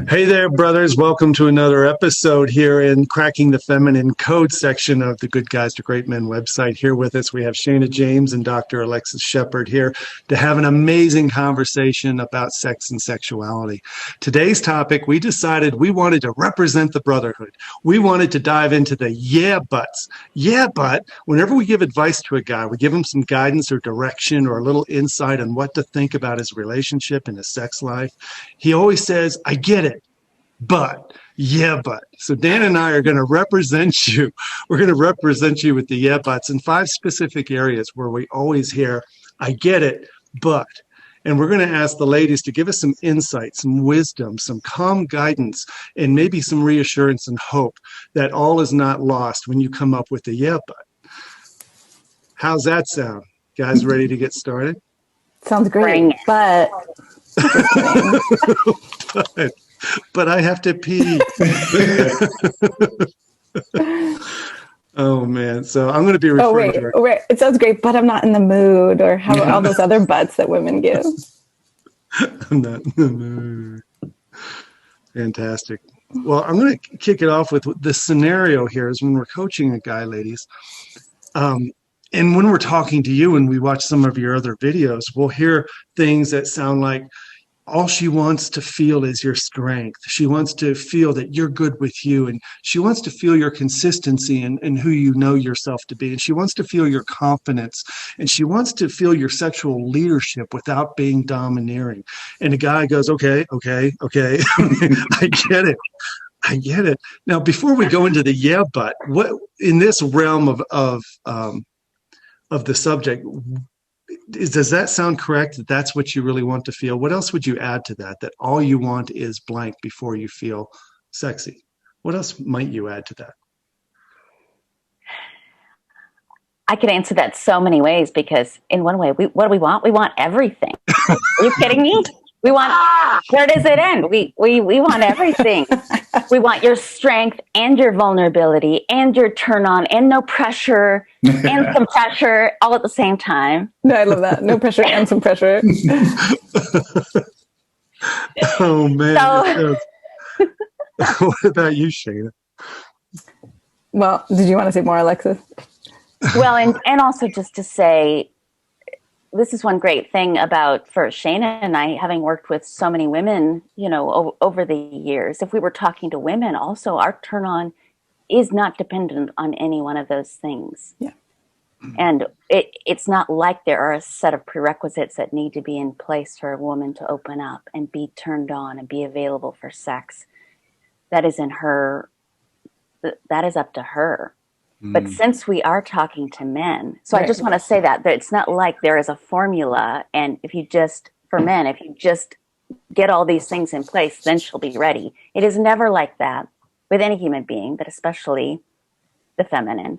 Hey there, brothers. Welcome to another episode here in Cracking the Feminine Code section of the Good Guys to Great Men website. Here with us, we have Shana James and Dr. Alexis Shepard here to have an amazing conversation about sex and sexuality. Today's topic, we decided we wanted to represent the brotherhood. We wanted to dive into the yeah buts. Yeah, but whenever we give advice to a guy, we give him some guidance or direction or a little insight on what to think about his relationship and his sex life. He always says, I get it. But, yeah, but. So Dan and I are going to represent you. We're going to represent you with the yeah, buts in 5 specific areas where we always hear, I get it, but. And we're going to ask the ladies to give us some insight, some wisdom, some calm guidance, and maybe some reassurance and hope that all is not lost when you come up with the yeah, but. How's that sound? Guys ready to get started? Sounds great, but... but I have to pee. Oh, man. So I'm going to be referring to her. Oh, wait. It sounds great, but I'm not in the mood. Or how about all those other buts that women give? I'm not in the mood. Fantastic. Well, I'm going to kick it off with the scenario here is when we're coaching a guy, ladies. And when we're talking to you and we watch some of your other videos, we'll hear things that sound like, all she wants to feel is your strength. She wants to feel that you're good with you. And she wants to feel your consistency and who you know yourself to be. And she wants to feel your confidence. And she wants to feel your sexual leadership without being domineering. And the guy goes, okay. I get it. I get it. Now, before we go into the yeah, but what in this realm of the subject, does that sound correct? That that's what you really want to feel? What else would you add to that? That all you want is blank before you feel sexy. What else might you add to that? I could answer that so many ways because in one way, what do we want? We want everything. Are you kidding me? We want, where does it end? We want everything. We want your strength and your vulnerability and your turn on and no pressure and some pressure all at the same time. No, I love that. No pressure and some pressure. Oh, man. What about you, Shana? Well, did you want to say more, Alexis? Well, and also just to say, this is one great thing about for Shana and I, having worked with so many women, over the years. If we were talking to women, also our turn on is not dependent on any one of those things. Yeah. And it's not like there are a set of prerequisites that need to be in place for a woman to open up and be turned on and be available for sex. That is in her. That is up to her. But since we are talking to men, so right. I just want to say that it's not like there is a formula. And if you just get all these things in place, then she'll be ready. It is never like that with any human being, but especially the feminine.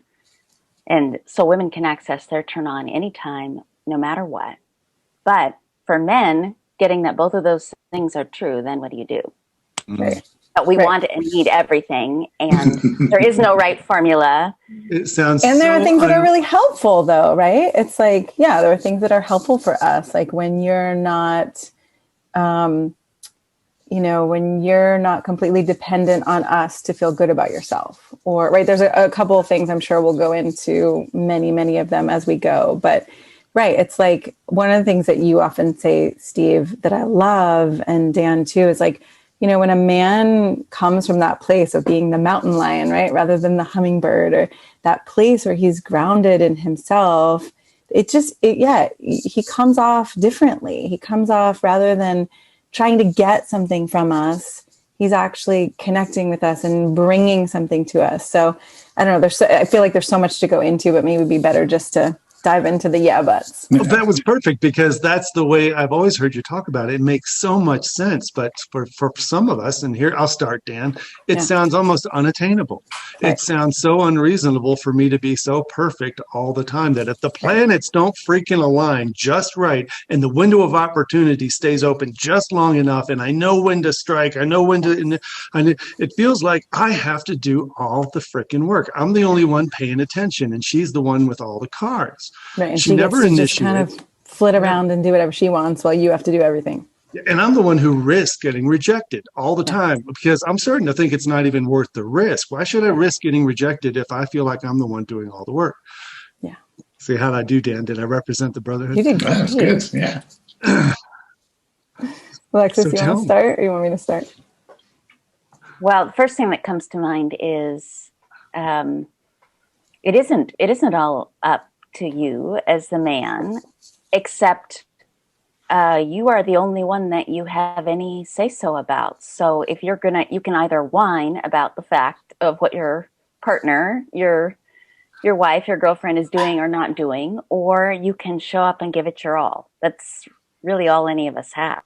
And so women can access their turn on anytime, no matter what. But for men, getting that both of those things are true, then what do you do? Right. But we want and need everything, and there is no right formula. It sounds and there are things that are really helpful, though, right? It's like, yeah, there are things that are helpful for us, like when you're not, when you're not completely dependent on us to feel good about yourself, or right. There's a couple of things I'm sure we'll go into many of them as we go, but. Right. It's like one of the things that you often say, Steve, that I love, and Dan too, is like, when a man comes from that place of being the mountain lion, right, rather than the hummingbird, or that place where he's grounded in himself, he comes off differently. He comes off rather than trying to get something from us. He's actually connecting with us and bringing something to us. So I don't know. I feel like there's so much to go into, but maybe it'd be better just to dive into the yeah buts. Well, that was perfect because that's the way I've always heard you talk about it. It makes so much sense, but for some of us, and here I'll start, Dan, it sounds almost unattainable. Right. It sounds so unreasonable for me to be so perfect all the time that if the planets don't freaking align just right and the window of opportunity stays open just long enough, and I know when to strike, I know when to, and it feels like I have to do all the freaking work. I'm the only one paying attention, and she's the one with all the cards. Right, and she never initiates. Kind of flit around and do whatever she wants while you have to do everything. And I'm the one who risks getting rejected all the Yeah. time because I'm starting to think it's not even worth the risk. Why should I risk getting rejected if I feel like I'm the one doing all the work? Yeah. See, how did I do, Dan? Did I represent the brotherhood? You did That was great. good. Yeah. Alexis, So you want tell to me. start or you want me to start? Well, the first thing that comes to mind is it isn't all up to you as the man, except you are the only one that you have any say so about. So if you can either whine about the fact of what your partner, your wife, your girlfriend is doing or not doing, or you can show up and give it your all. That's really all any of us have.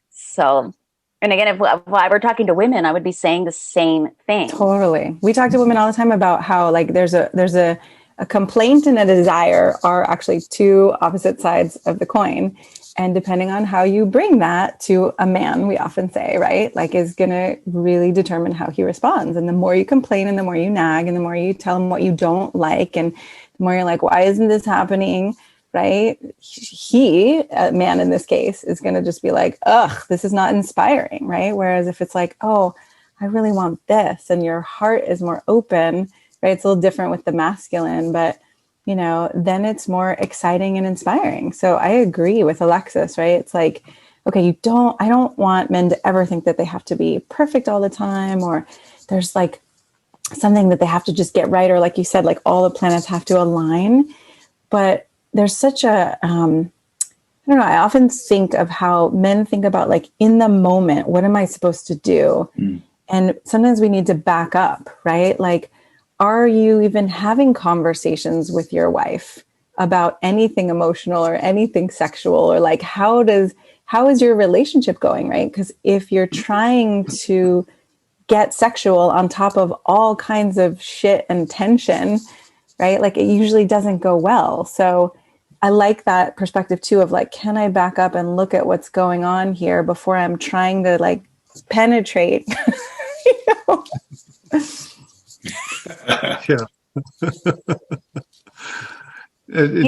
So, and again, if I were talking to women, I would be saying the same thing. Totally. We talk to women all the time about how like there's a complaint and a desire are actually two opposite sides of the coin. And depending on how you bring that to a man, we often say, right, like is going to really determine how he responds. And the more you complain and the more you nag and the more you tell him what you don't like and the more you're like, why isn't this happening? Right? He, a man in this case, is going to just be like, ugh, this is not inspiring. Right? Whereas if it's like, oh, I really want this, and your heart is more open, right? It's a little different with the masculine, but then it's more exciting and inspiring. So I agree with Alexis, right? It's like, okay, I don't want men to ever think that they have to be perfect all the time, or there's like something that they have to just get right, or like you said, like all the planets have to align. But there's such a, I don't know, I often think of how men think about like in the moment, what am I supposed to do? And sometimes we need to back up, right? Like, are you even having conversations with your wife about anything emotional or anything sexual, or like how is your relationship going, right? Because if you're trying to get sexual on top of all kinds of shit and tension, right? Like it usually doesn't go well. So I like that perspective too of like, can I back up and look at what's going on here before I'm trying to like penetrate? Yeah.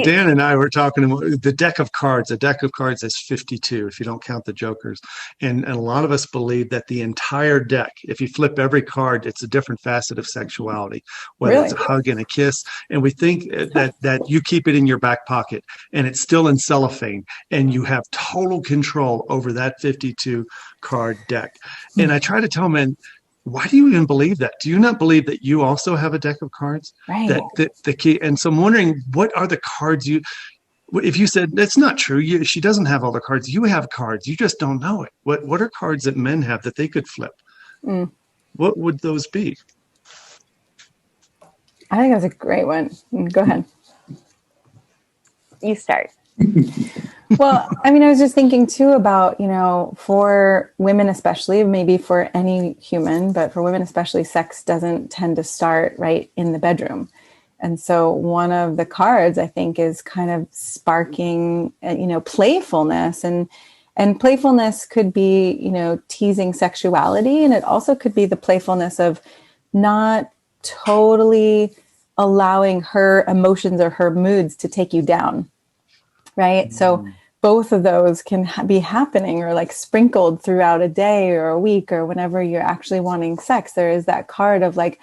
Dan and I were talking about the deck of cards. A deck of cards is 52 if you don't count the jokers. And a lot of us believe that the entire deck, if you flip every card, it's a different facet of sexuality, whether Really? it's a hug and a kiss. And we think that you keep it in your back pocket and it's still in cellophane and you have total control over that 52 card deck. And I try to tell men, why do you even believe that? Do you not believe that you also have a deck of cards? Right. That the key. And so I'm wondering, what are the cards if you said that's not true, she doesn't have all the cards. You have cards. You just don't know it. What are cards that men have that they could flip? What would those be? I think that's a great one. Go ahead. You start. Well, I mean, I was just thinking too about, for women especially, maybe for any human, but for women especially, sex doesn't tend to start right in the bedroom. And so one of the cards, I think, is kind of sparking, playfulness. And playfulness could be, teasing sexuality. And it also could be the playfulness of not totally allowing her emotions or her moods to take you down. Right. So both of those can be happening or like sprinkled throughout a day or a week or whenever you're actually wanting sex. There is that card of like,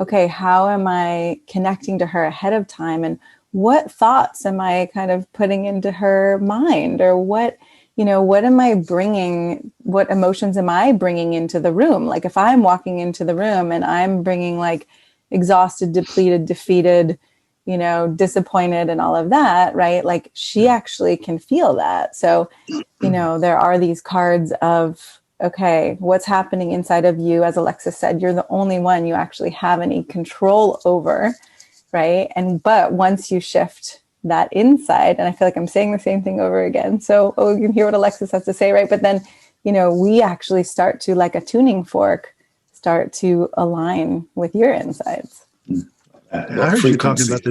okay, how am I connecting to her ahead of time? And what thoughts am I kind of putting into her mind? Or what am I bringing? What emotions am I bringing into the room? Like if I'm walking into the room and I'm bringing like exhausted, depleted, defeated, disappointed and all of that, right? Like she actually can feel that. So, there are these cards of, okay, what's happening inside of you? As Alexis said, you're the only one you actually have any control over, right? But once you shift that inside, and I feel like I'm saying the same thing over again. So, you can hear what Alexis has to say, right? But then, we actually start to, like a tuning fork, start to align with your insides. I heard you talking about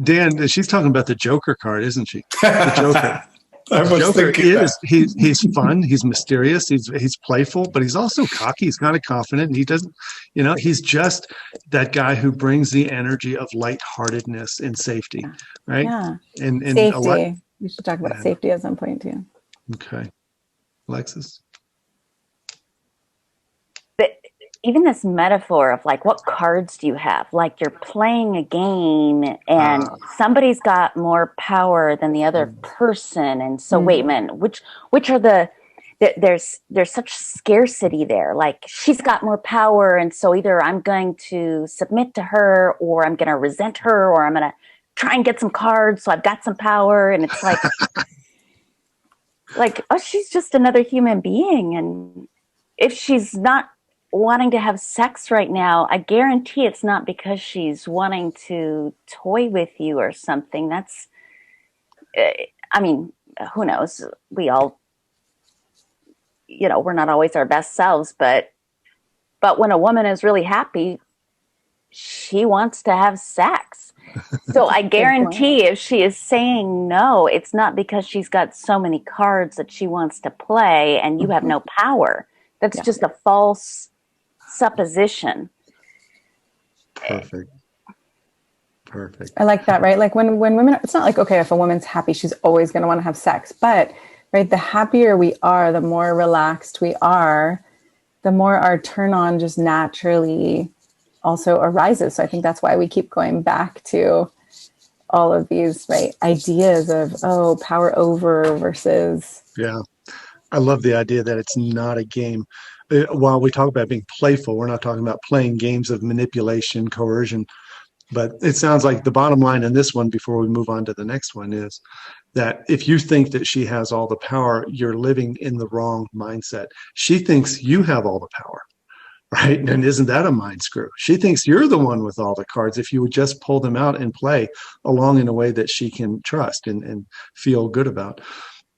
Dan. She's talking about the Joker card, isn't she? The Joker. I was Joker thinking that. he's fun, he's mysterious, he's playful, but he's also cocky. He's kind of confident. And he doesn't, he's just that guy who brings the energy of lightheartedness and safety, right? Yeah. And Safety. We should talk about Yeah. safety at some point too. Okay. Alexis? But even this metaphor of like, what cards do you have? Like you're playing a game and somebody's got more power than the other person. And so wait a minute, which are there's such scarcity there. Like she's got more power. And so either I'm going to submit to her or I'm going to resent her or I'm going to try and get some cards. So I've got some power. And it's like, oh, she's just another human being. And if she's not wanting to have sex right now, I guarantee it's not because she's wanting to toy with you or something. That's, I mean, who knows? We all, we're not always our best selves, but when a woman is really happy, she wants to have sex. So I guarantee if she is saying no, it's not because she's got so many cards that she wants to play and you have no power. That's just a false supposition. Perfect. I like that, right? Like when women, it's not like, okay, if a woman's happy, she's always going to want to have sex, but right, the happier we are, the more relaxed we are, the more our turn on just naturally also arises. So I think that's why we keep going back to all of these, right, ideas of, power over versus. Yeah. I love the idea that it's not a game. While we talk about being playful, we're not talking about playing games of manipulation, coercion. But it sounds like the bottom line in this one, before we move on to the next one, is that if you think that she has all the power, you're living in the wrong mindset. She thinks you have all the power, right? And isn't that a mind screw? She thinks you're the one with all the cards. If you would just pull them out and play along in a way that she can trust and feel good about.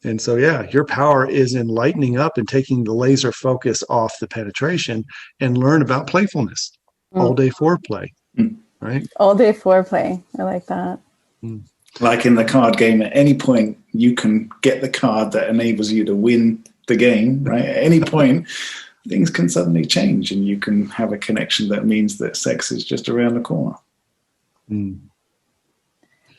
And so, yeah, your power is in lightening up and taking the laser focus off the penetration and learn about playfulness, all day foreplay, right? All day foreplay. I like that. Like in the card game, at any point you can get the card that enables you to win the game, right? At any point, things can suddenly change and you can have a connection that means that sex is just around the corner.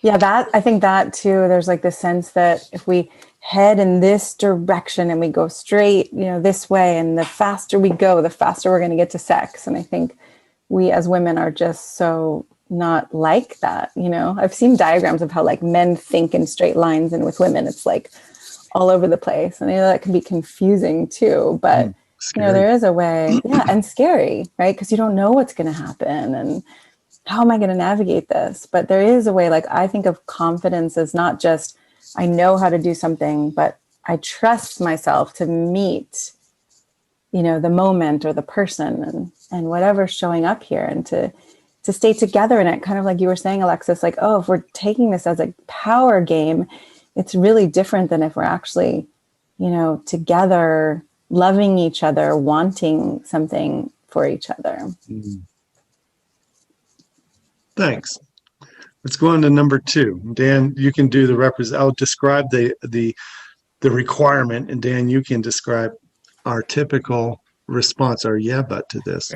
Yeah, I think that too, there's like the sense that if we head in this direction and we go straight, this way, and the faster we go, the faster we're going to get to sex. And I think we as women are just so not like that. I've seen diagrams of how like men think in straight lines, and with women, it's like all over the place. And I know that can be confusing too, but there is a way, and scary, right? Because you don't know what's going to happen and how am I going to navigate this? But there is a way, like I think of confidence as not just, I know how to do something, but I trust myself to meet, the moment or the person and whatever's showing up here, and to stay together in it. Kind of like you were saying, Alexis, like, if we're taking this as a power game, it's really different than if we're actually, together, loving each other, wanting something for each other. Thanks. Let's go on to number 2. Dan, you can do I'll describe the requirement, and Dan, you can describe our typical response, our but to this.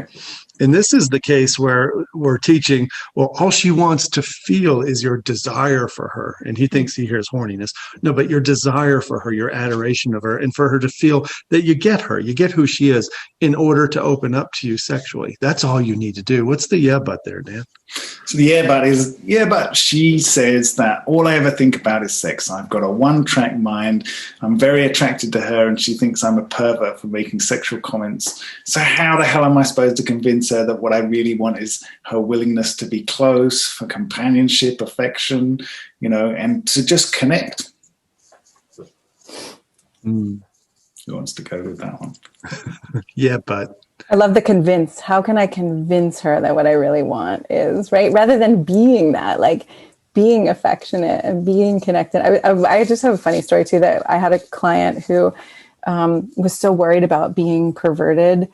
And this is the case where we're teaching, well, all she wants to feel is your desire for her. And he thinks he hears horniness. No, but your desire for her, your adoration of her, and for her to feel that you get her, you get who she is in order to open up to you sexually. That's all you need to do. What's the but there, Dan? So the but is, but she says that all I ever think about is sex. I've got a one-track mind. I'm very attracted to her, and she thinks I'm a pervert for making sexual comments. So how the hell am I supposed to convince her that what I really want is her willingness to be close, for companionship, affection, and to just connect? Who wants to go with that one? But I love the convince. How can I convince her that what I really want is, right? Rather than being that, like being affectionate and being connected. I just have a funny story too, that I had a client who was so worried about being perverted.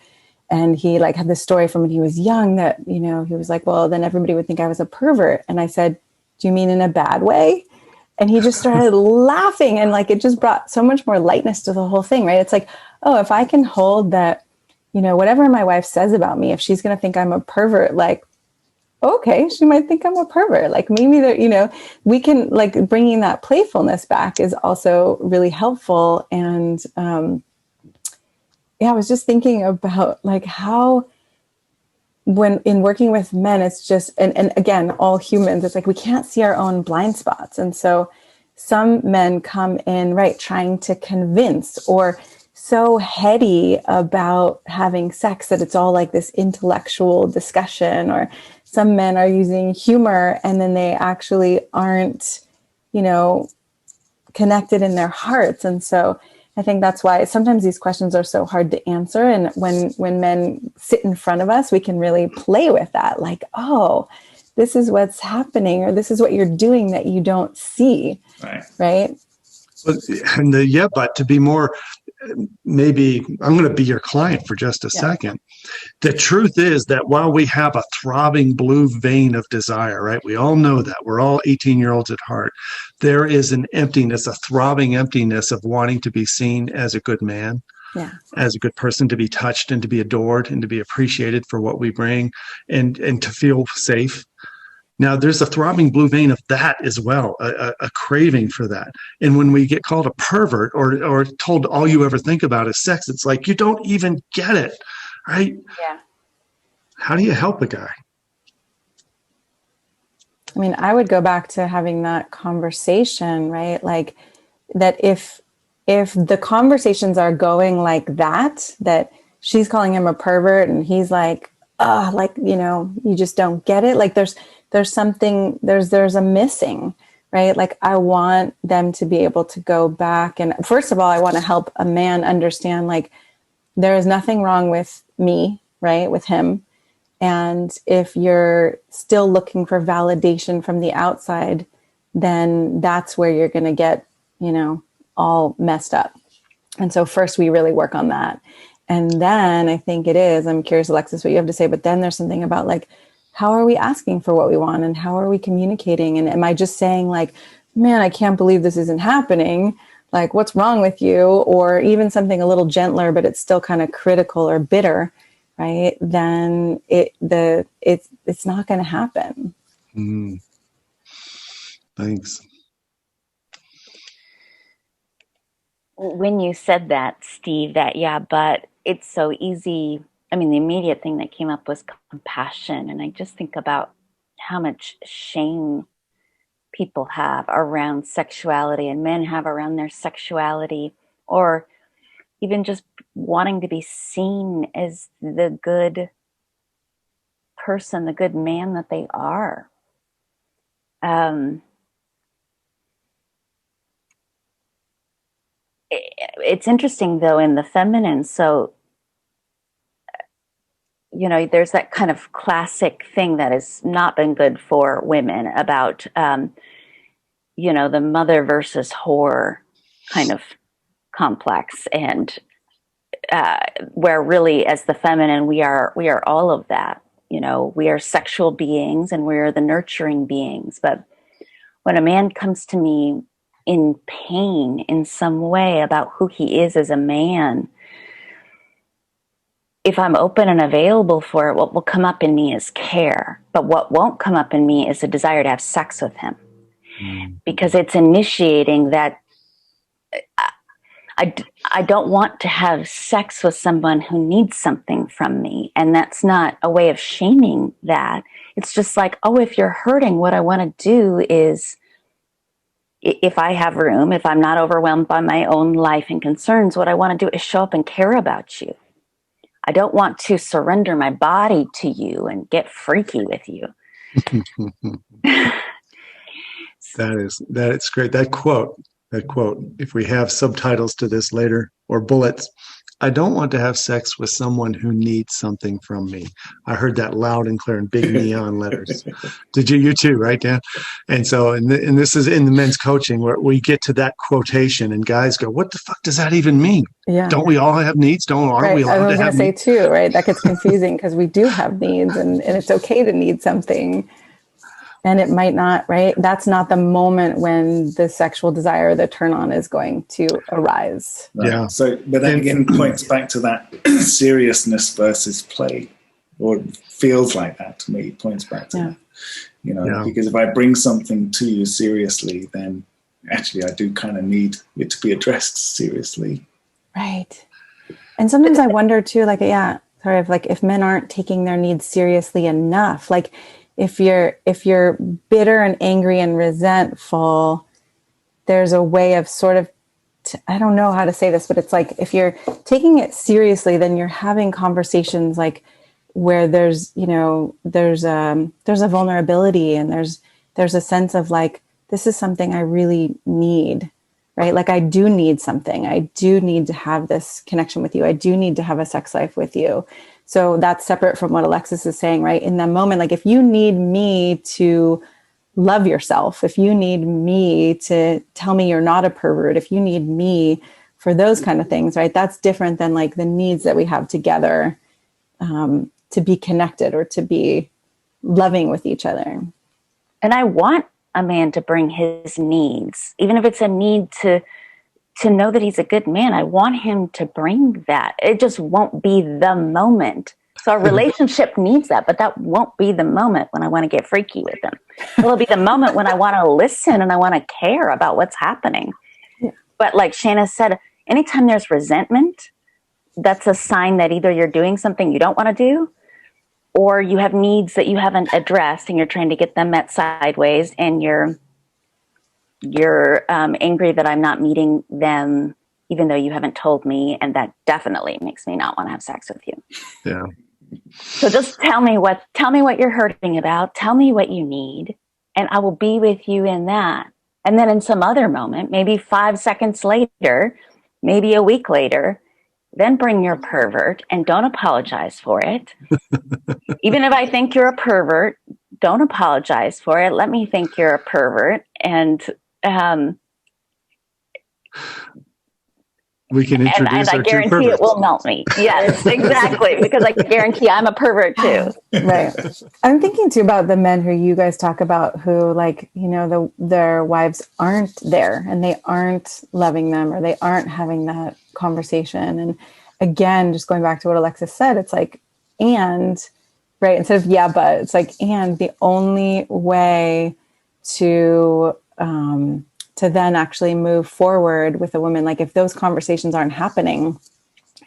And he like had this story from when he was young that, he was like, well, then everybody would think I was a pervert. And I said, do you mean in a bad way? And he just started laughing, and like, it just brought so much more lightness to the whole thing, right? It's like, if I can hold that, whatever my wife says about me, if she's going to think I'm a pervert, like okay, she might think I'm a pervert. Like maybe there, we can like bringing that playfulness back is also really helpful. And I was just thinking about like how when in working with men, it's just, and again, all humans, it's like we can't see our own blind spots. And so some men come in, right, trying to convince or so heady about having sex that it's all like this intellectual discussion, or some men are using humor and then they actually aren't, connected in their hearts. And so I think that's why sometimes these questions are so hard to answer. And when men sit in front of us, we can really play with that. Like, oh, this is what's happening, or this is what you're doing that you don't see. Right. But to be more, maybe I'm going to be your client for just a second. The truth is that while we have a throbbing blue vein of desire, right? We all know that. We're all 18-year-olds at heart. There is an emptiness, a throbbing emptiness of wanting to be seen as a good man, as a good person, to be touched and to be adored and to be appreciated for what we bring, and to feel safe. Now, there's a throbbing blue vein of that as well, a craving for that. And when we get called a pervert or told all you ever think about is sex, it's like, you don't even get it, right? Yeah. How do you help a guy? I mean, I would go back to having that conversation, right? Like that if the conversations are going like that she's calling him a pervert and he's like, you just don't get it. Like there's something, there's a missing, right? Like I want them to be able to go back. And first of all, I want to help a man understand, like, there is nothing wrong with me, right? With him. And if you're still looking for validation from the outside, then that's where you're going to get, all messed up. And so first we really work on that. And then I think I'm curious, Alexis, what you have to say, but then there's something about like, how are we asking for what we want and how are we communicating? And am I just saying like, man, I can't believe this isn't happening. Like, what's wrong with you? Or even something a little gentler, but it's still kind of critical or bitter, right? Then it's not going to happen. Thanks. When you said that, Steve, but it's so easy. I mean, the immediate thing that came up was compassion. And I just think about how much shame people have around sexuality and men have around their sexuality, or even just wanting to be seen as the good person, the good man that they are. It's interesting though in the feminine. So, there's that kind of classic thing that has not been good for women about, the mother versus whore kind of complex, and where really as the feminine, we are all of that. We are sexual beings and we're the nurturing beings. But when a man comes to me in pain in some way about who he is as a man, if I'm open and available for it, what will come up in me is care. But what won't come up in me is a desire to have sex with him. Because it's initiating that I don't want to have sex with someone who needs something from me. And that's not a way of shaming that. It's just like, oh, if you're hurting, what I want to do is, if I have room, if I'm not overwhelmed by my own life and concerns, what I want to do is show up and care about you. I don't want to surrender my body to you and get freaky with you. That's great. That quote, if we have subtitles to this later or bullets, I don't want to have sex with someone who needs something from me. I heard that loud and clear in big neon letters. Did you? You too, right, Dan? And so, and this is in the men's coaching where we get to that quotation and guys go, what the fuck does that even mean? Yeah. Don't we all have needs? Aren't we allowed to have needs? I was going to say too, right? That gets confusing because we do have needs and it's okay to need something. And it might not, right? That's not the moment when the sexual desire, the turn on is going to arise. Right. Yeah. So, but that again points back to that seriousness versus play. or it feels like that to me. It points back to that, because if I bring something to you seriously, then actually I do kind of need it to be addressed seriously. Right. And sometimes I wonder too, like, if men aren't taking their needs seriously enough, like if you're bitter and angry and resentful, there's a way of sort of, I don't know how to say this, but it's like, if you're taking it seriously, then you're having conversations like where there's a vulnerability, and there's a sense of like, this is something I really need, right? Like I do need something. I do need to have this connection with you. I do need to have a sex life with you. So that's separate from what Alexis is saying, right? In the moment, like if you need me to love yourself, if you need me to tell me you're not a pervert, if you need me for those kind of things, right? That's different than like the needs that we have together, to be connected or to be loving with each other. And I want a man to bring his needs, even if it's a need to know that he's a good man. I want him to bring that. It just won't be the moment. So our relationship needs that, but that won't be the moment when I want to get freaky with him. It'll be the moment when I want to listen and I want to care about what's happening. Yeah. But like Shana said, anytime there's resentment, that's a sign that either you're doing something you don't want to do, or you have needs that you haven't addressed and you're trying to get them met sideways, and you're angry that I'm not meeting them, even though you haven't told me, and that definitely makes me not want to have sex with you. Yeah. So just tell me what you're hurting about. Tell me what you need, and I will be with you in that. And then in some other moment, maybe 5 seconds later, maybe a week later, then bring your pervert and don't apologize for it. Even if I think you're a pervert, don't apologize for it. Let me think you're a pervert, and we can introduce and I our two guarantee perverts. it will melt me. Yes, exactly, because I guarantee I'm a pervert too. Right. I'm thinking too about the men who you guys talk about who, like, their wives aren't there and they aren't loving them, or they aren't having that conversation. And again, just going back to what Alexis said, it's like, and right, instead of yeah, but it's like, and the only way to then actually move forward with a woman, like if those conversations aren't happening,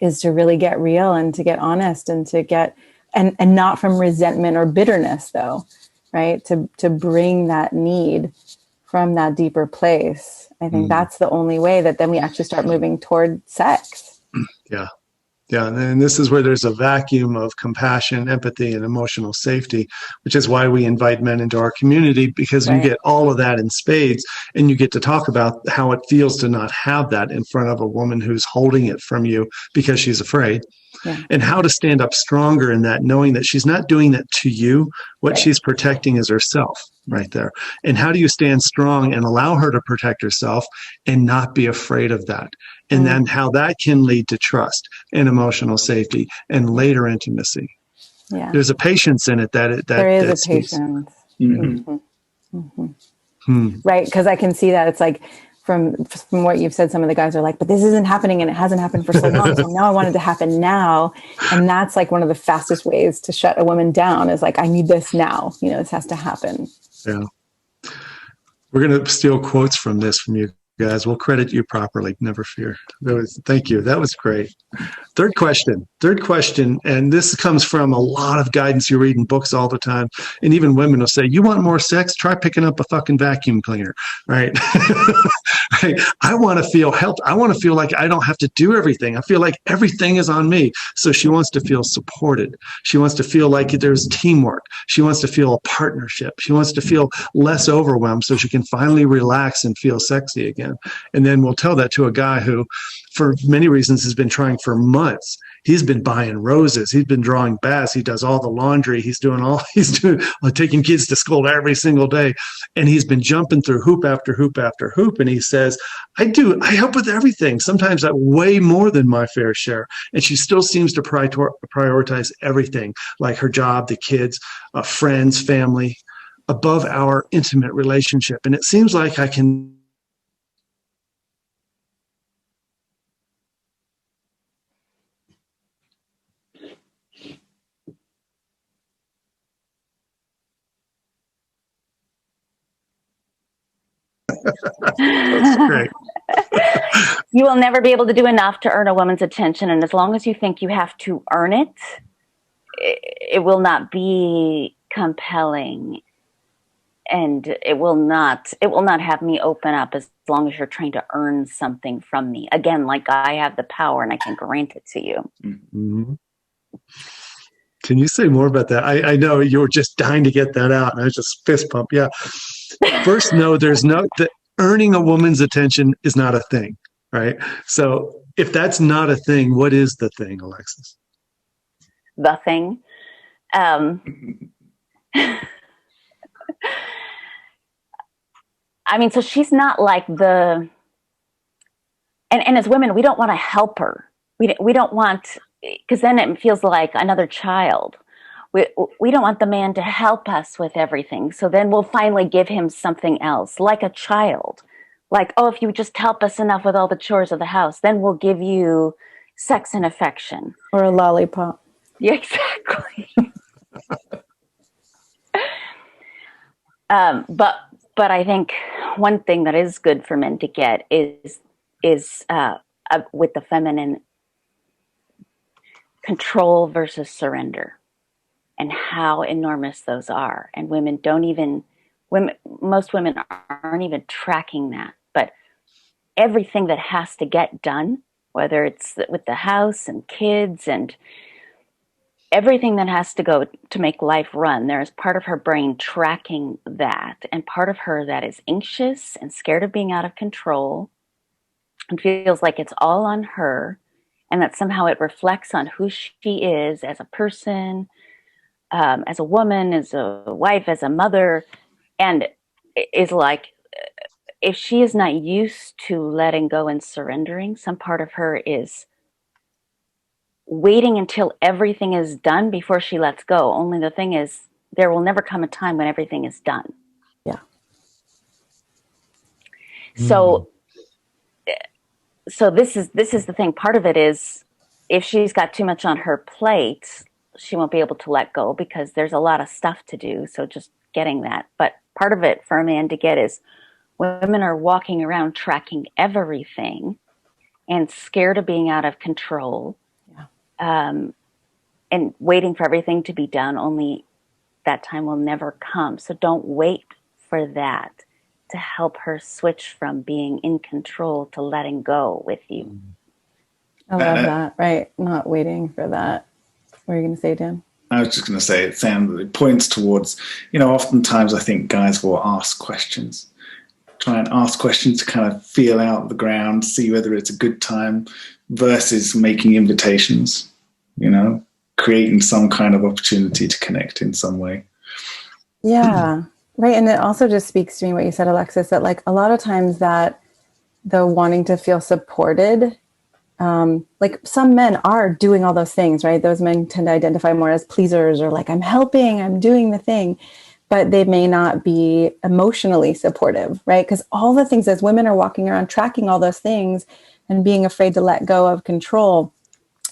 is to really get real and to get honest and to get, and not from resentment or bitterness though, right? To bring that need from that deeper place. I think that's the only way that then we actually start moving toward sex. Yeah. Yeah, and this is where there's a vacuum of compassion, empathy, and emotional safety, which is why we invite men into our community, because you get all of that in spades, and you get to talk about how it feels to not have that in front of a woman who's holding it from you because she's afraid. Yeah. And how to stand up stronger in that, knowing that she's not doing that to you. What she's protecting is herself right there. And how do you stand strong and allow her to protect herself and not be afraid of that? And then how that can lead to trust and emotional safety and later intimacy. Yeah. There's a patience in it that there is a patience. Mm-hmm. Mm-hmm. Right. Because I can see that it's like, from what you've said, some of the guys are like, but this isn't happening and it hasn't happened for so long. So now I want it to happen now. And that's like one of the fastest ways to shut a woman down, is like, I need this now. This has to happen. Yeah. We're going to steal quotes from you guys. We'll credit you properly. Never fear. Thank you. That was great. Third question, and this comes from a lot of guidance you read in books all the time. And even women will say, you want more sex? Try picking up a fucking vacuum cleaner, right? Right? I want to feel helped. I want to feel like I don't have to do everything. I feel like everything is on me. So she wants to feel supported. She wants to feel like there's teamwork. She wants to feel a partnership. She wants to feel less overwhelmed so she can finally relax and feel sexy again. And then we'll tell that to a guy who, for many reasons, has been trying for months. He's been buying roses. He's been drawing baths. He does all the laundry. He's doing taking kids to school every single day. And he's been jumping through hoop after hoop after hoop. And he says, I help with everything. Sometimes way more than my fair share. And she still seems to prioritize everything, like her job, the kids, friends, family, above our intimate relationship. And it seems like I can That's great. You will never be able to do enough to earn a woman's attention. And as long as you think you have to earn it, it will not be compelling. And it will not have me open up as long as you're trying to earn something from me. Again, like I have the power and I can grant it to you. Mm-hmm. Can you say more about that? I know you were just dying to get that out, and I was just fist pump. Yeah. First, no, earning a woman's attention is not a thing, right? So if that's not a thing, what is the thing, Alexis? The thing. I mean, so she's not like and as women, we don't want to help her. We don't want, because then it feels like another child. We don't want the man to help us with everything. So then we'll finally give him something else, like a child. Like, oh, if you just help us enough with all the chores of the house, then we'll give you sex and affection. Or a lollipop. Yeah, exactly. But I think one thing that is good for men to get is with the feminine, control versus surrender, and how enormous those are. And most women aren't even tracking that. But everything that has to get done, whether it's with the house and kids and everything that has to go to make life run, there is part of her brain tracking that, and part of her that is anxious and scared of being out of control and feels like it's all on her, and that somehow it reflects on who she is as a person, as a woman, as a wife, as a mother, and is like, if she is not used to letting go and surrendering, some part of her is waiting until everything is done before she lets go. Only the thing is, there will never come a time when everything is done. Yeah. So this is the thing. Part of it is, if she's got too much on her plate, she won't be able to let go because there's a lot of stuff to do. So just getting that. But part of it for a man to get is, women are walking around tracking everything and scared of being out of control. And waiting for everything to be done, only that time will never come. So don't wait for that to help her switch from being in control to letting go with you. I love that, right? Not waiting for that. What are you going to say, Dan? I was just going to say, it points towards, oftentimes I think guys will ask questions, try and ask questions to kind of feel out the ground, see whether it's a good time, versus making invitations, creating some kind of opportunity to connect in some way. Yeah, right. And it also just speaks to me what you said, Alexis, that like a lot of times that the wanting to feel supported, like some men are doing all those things, right? Those men tend to identify more as pleasers, or like, I'm helping, I'm doing the thing, but they may not be emotionally supportive, right? Because all the things, as women are walking around tracking all those things and being afraid to let go of control,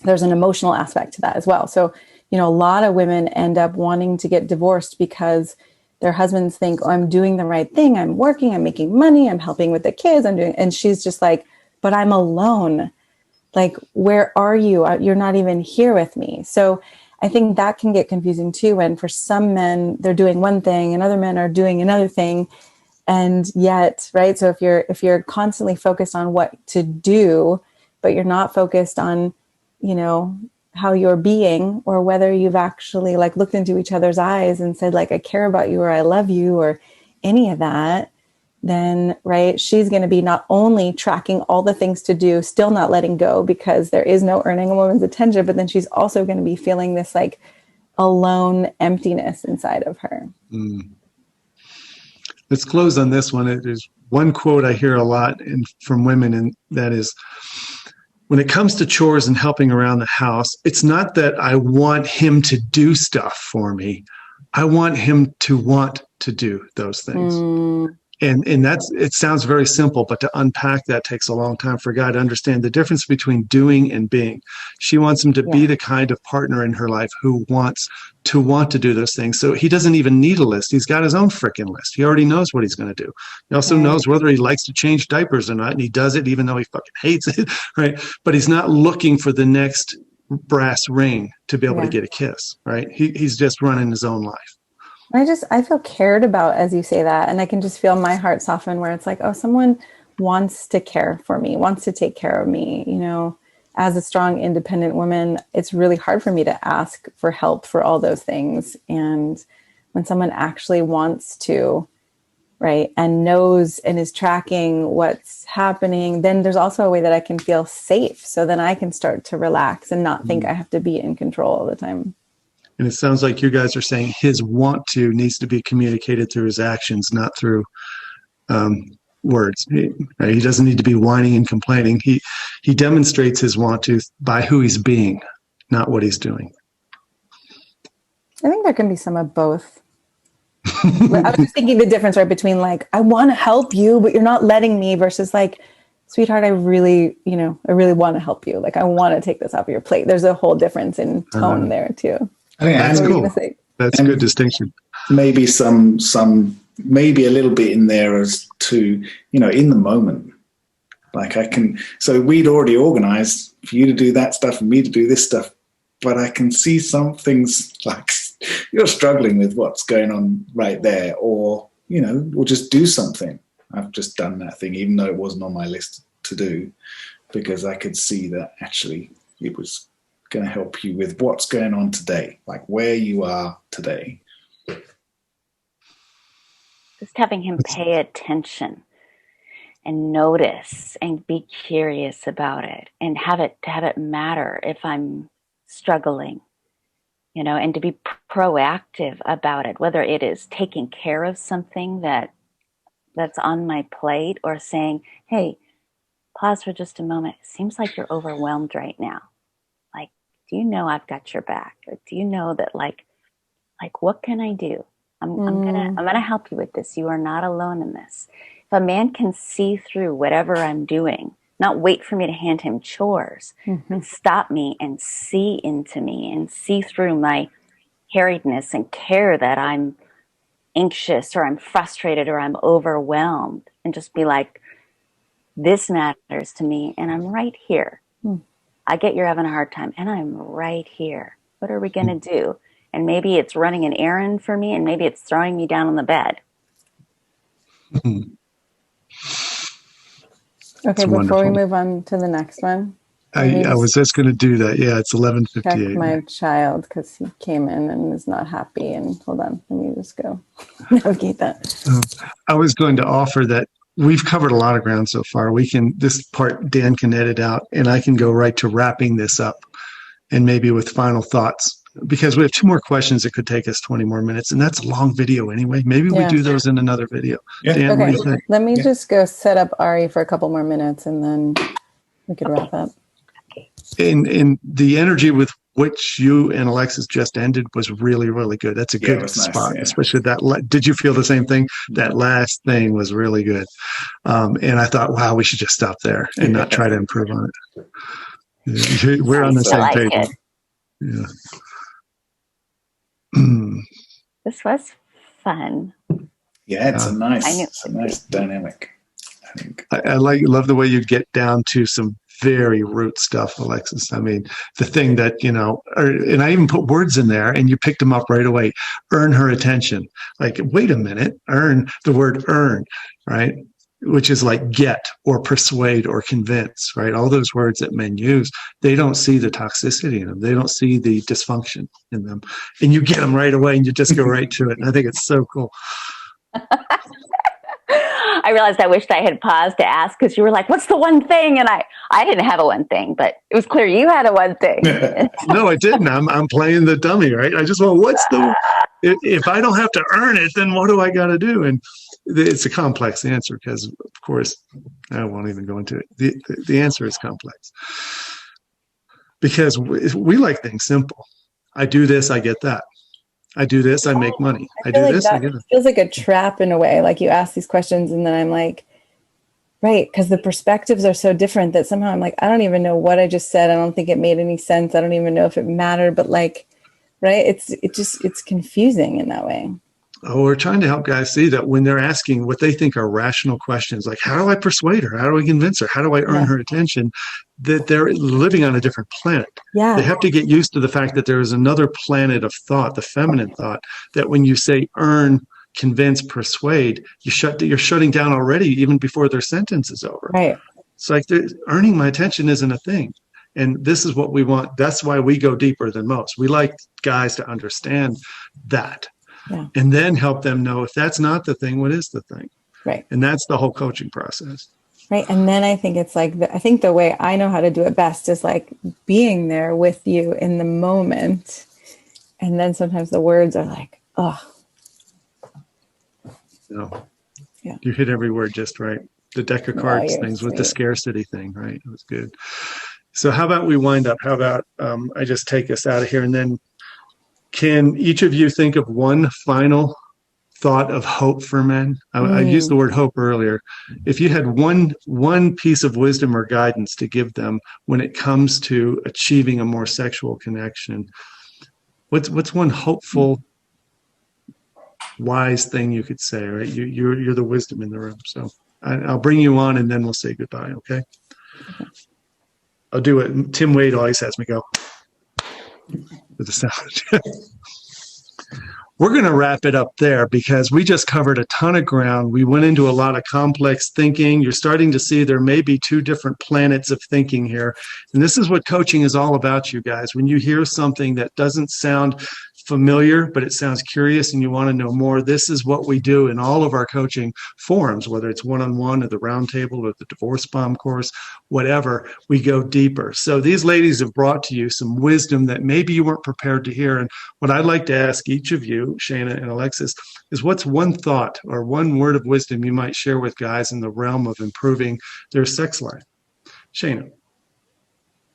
there's an emotional aspect to that as well. So, a lot of women end up wanting to get divorced because their husbands think, oh, I'm doing the right thing. I'm working, I'm making money, I'm helping with the kids, and she's just like, but I'm alone. Like, where are you? You're not even here with me. So I think that can get confusing too. And for some men, they're doing one thing and other men are doing another thing. And yet, right. So if you're constantly focused on what to do, but you're not focused on, how you're being, or whether you've actually like looked into each other's eyes and said like, I care about you, or I love you, or any of that, then, right, she's going to be not only tracking all the things to do, still not letting go because there is no earning a woman's attention, but then she's also going to be feeling this like alone emptiness inside of her. Let's close on this one. There's one quote I hear a lot from women, and that is, when it comes to chores and helping around the house, it's not that I want him to do stuff for me. I want him to want to do those things. And it sounds very simple, but to unpack that takes a long time for a guy to understand the difference between doing and being. She wants him to be the kind of partner in her life who wants to do those things. So he doesn't even need a list. He's got his own freaking list. He already knows what he's going to do. He also knows whether he likes to change diapers or not, and he does it even though he fucking hates it, right? But he's not looking for the next brass ring to be able to get a kiss, right? He's just running his own life. I feel cared about as you say that. And I can just feel my heart soften where it's like, oh, someone wants to care for me, wants to take care of me. You know, as a strong, independent woman, it's really hard for me to ask for help for all those things. And when someone actually wants to, right, and knows and is tracking what's happening, then there's also a way that I can feel safe. So then I can start to relax and not think I have to be in control all the time. And it sounds like you guys are saying his want to needs to be communicated through his actions, not through words. He doesn't need to be whining and complaining. He demonstrates his want to by who he's being, not what he's doing. I think there can be some of both. I was just thinking the difference, right, between like, I want to help you, but you're not letting me, versus like, sweetheart, I really want to help you. Like, I want to take this off your plate. There's a whole difference in tone there too. I think that's cool. That's a good distinction. Maybe maybe a little bit in there as to, in the moment. Like so we'd already organized for you to do that stuff and me to do this stuff, but I can see some things like you're struggling with what's going on right there, or, we'll just do something. I've just done that thing, even though it wasn't on my list to do, because I could see that actually it was going to help you with what's going on today, like where you are today. Just having him pay attention and notice and be curious about it, and have it matter if I'm struggling, and to be proactive about it, whether it is taking care of something that's on my plate, or saying, hey, pause for just a moment. It seems like you're overwhelmed right now. Like, do you know I've got your back? Or do you know that like what can I do? I'm gonna help you with this. You are not alone in this. If a man can see through whatever I'm doing, not wait for me to hand him chores, and stop me and see into me and see through my harriedness and care that I'm anxious or I'm frustrated or I'm overwhelmed, and just be like, this matters to me and I'm right here. I get you're having a hard time and I'm right here. What are we going to do? And maybe it's running an errand for me, and maybe it's throwing me down on the bed. Okay, before we move on to the next one. I was just going to do that. Yeah, it's 11:58. Check my child, because he came in and is not happy. And hold on, let me just go navigate that. I was going to offer that we've covered a lot of ground so far. This part Dan can edit out, and I can go right to wrapping this up, and maybe with final thoughts, because we have 2 more questions that could take us 20 more minutes, and that's a long video anyway. Maybe we do those in another video. Yeah. Dan, what do you think? Let me just go set up Ari for a couple more minutes, and then we could wrap up. In the energy with which you and Alexis just ended was really, really good. That's a good spot, nice, especially that. Did you feel the same thing? That last thing was really good. And I thought, wow, we should just stop there and not try to improve on it. We're on the same page. Yeah. This was fun. Yeah, it's a nice dynamic, I think. I love the way you get down to some very root stuff, Alexis. I mean, the thing that, and I even put words in there and you picked them up right away. Earn her attention. Like, wait a minute, earn, the word earn, right? Which is like get or persuade or convince, right? All those words that men use, they don't see the toxicity in them. They don't see the dysfunction in them. And you get them right away and you just go right to it. And I think it's so cool. I realized I wished I had paused to ask, because you were like, what's the one thing? And I didn't have a one thing, but it was clear you had a one thing. No, I didn't. I'm playing the dummy, right? I just want, if I don't have to earn it, then what do I got to do? And it's a complex answer, because, of course, I won't even go into it. The answer is complex, because we like things simple. I do this, I get that. I do this, I make money. I I feel do like this, I that get it. feels like a trap in a way. Like you ask these questions and then I'm like, right, because the perspectives are so different that somehow I'm like, I don't even know what I just said. I don't think it made any sense. I don't even know if it mattered, but like, right, it's confusing in that way. Oh, we're trying to help guys see that when they're asking what they think are rational questions, like how do I persuade her? How do I convince her? How do I earn Yeah. her attention? That they're living on a different planet. They Yeah. have to get used to the fact that there is another planet of thought, the feminine thought, that when you say earn, convince, persuade, you're shutting down already even before their sentence is over. Right. It's like earning my attention isn't a thing. And this is what we want. That's why we go deeper than most. We like guys to understand that Yeah. and then help them know if that's not the thing, what is the thing? Right. And that's the whole coaching process. Right. And then I think it's like, I think the way I know how to do it best is like being there with you in the moment. And then sometimes the words are like, oh, So yeah. you hit every word just right. The deck of Oh, cards you're things with the sweet. scarcity thing, right? It was good. So how about we wind up? How about I just take us out of here and then can each of you think of one final thought of hope for men? I used the Mm. word hope earlier. If you had one piece of wisdom or guidance to give them when it comes to achieving a more sexual connection, what's one hopeful, wise thing you could say? Right, you're the wisdom in the room. So I'll bring you on, and then we'll say goodbye. Okay. I'll do it. Tim Wade always has me go with the sound. We're going to wrap it up there because we just covered a ton of ground. We went into a lot of complex thinking. You're starting to see there may be two different planets of thinking here. And this is what coaching is all about, you guys. When you hear something that doesn't sound familiar, but it sounds curious and you want to know more, this is what we do in all of our coaching forums, whether it's one-on-one or the roundtable or the divorce bomb course, whatever, we go deeper. So these ladies have brought to you some wisdom that maybe you weren't prepared to hear. And what I'd like to ask each of you, Shana and Alexis, is what's one thought or one word of wisdom you might share with guys in the realm of improving their sex life? Shana.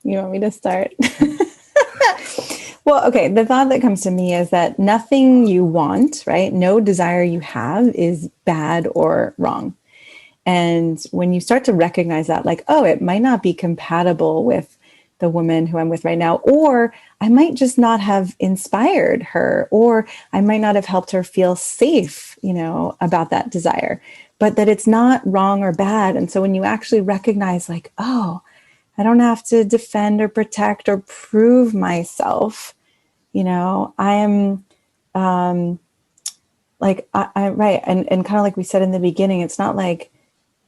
You want me to start? Well, okay. The thought that comes to me is that nothing you want, right? No desire you have is bad or wrong. And when you start to recognize that, like, oh, it might not be compatible with the woman who I'm with right now, or I might just not have inspired her, or I might not have helped her feel safe, about that desire, but that it's not wrong or bad. And so when you actually recognize, like, oh, I don't have to defend or protect or prove myself, I am like, I right. And kind of like we said in the beginning, it's not like,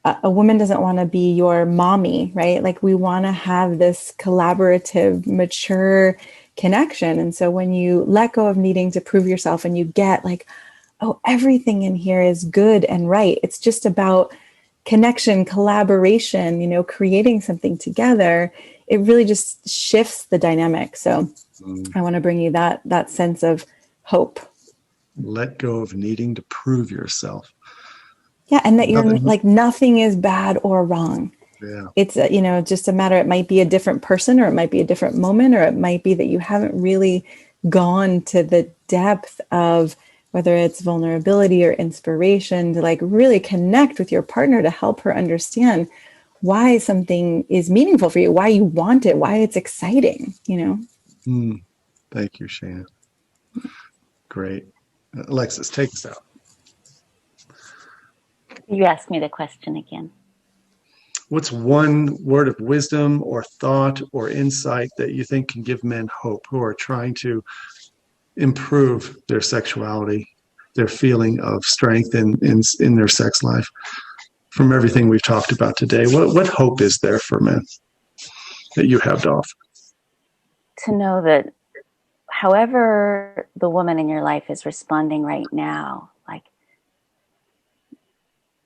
a woman doesn't want to be your mommy, right? Like we want to have this collaborative, mature connection. And so when you let go of needing to prove yourself and you get like, oh, everything in here is good and right. It's just about connection, collaboration, creating something together. It really just shifts the dynamic. So I want to bring you that sense of hope. Let go of needing to prove yourself. Yeah, and that you're Nothing. like nothing is bad or wrong. Yeah. It's just a matter. It might be a different person, or it might be a different moment, or it might be that you haven't really gone to the depth of whether it's vulnerability or inspiration to like really connect with your partner to help her understand why something is meaningful for you, why you want it, why it's exciting. Thank you, Shana. Great. Alexis, take us out. You asked me the question again. What's one word of wisdom or thought or insight that you think can give men hope who are trying to improve their sexuality, their feeling of strength in their sex life? From everything we've talked about today, what hope is there for men that you have to offer? To know that however the woman in your life is responding right now, like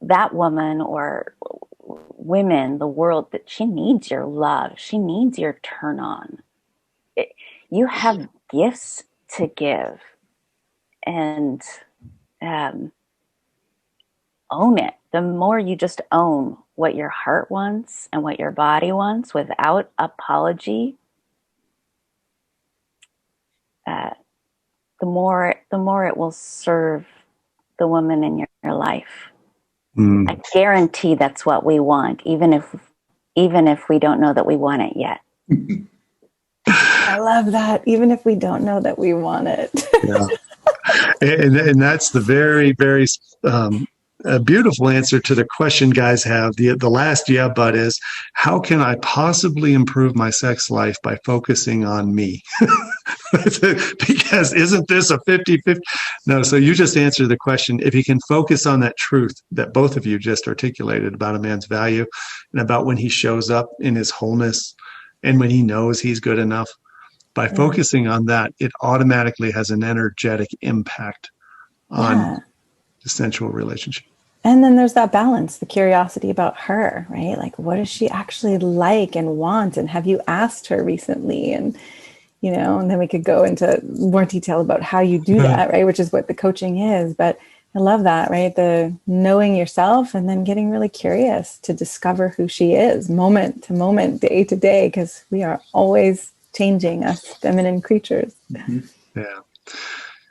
that woman or women, the world, that she needs your love. She needs your turn on. You have gifts to give, and own it. The more you just own what your heart wants and what your body wants without apology, the more it will serve the woman in your life. I guarantee that's what we want, even if we don't know that we want it yet. I love that. Even if we don't know that we want it. Yeah. And that's the very, very a beautiful answer to the question guys have. The last yeah, but is, how can I possibly improve my sex life by focusing on me? Because isn't this a 50-50? No, so you just answered the question. If you can focus on that truth that both of you just articulated about a man's value and about when he shows up in his wholeness and when he knows he's good enough, by focusing on that, it automatically has an energetic impact on the sensual relationship. And then there's that balance, the curiosity about her, right? Like, what does she actually like and want? And have you asked her recently? And, and then we could go into more detail about how you do that, right? Which is what the coaching is. But I love that, right? The knowing yourself and then getting really curious to discover who she is moment to moment, day to day, because we are always changing as feminine creatures. Yeah.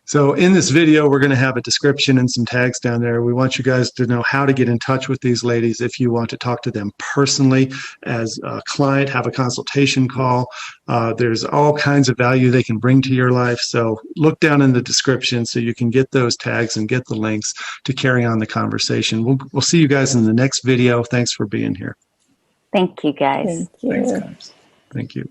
So in this video, we're going to have a description and some tags down there. We want you guys to know how to get in touch with these ladies if you want to talk to them personally as a client, have a consultation call. There's all kinds of value they can bring to your life. So look down in the description so you can get those tags and get the links to carry on the conversation. We'll see you guys in the next video. Thanks for being here. Thank you, guys. Thank you. Thanks, guys. Thank you.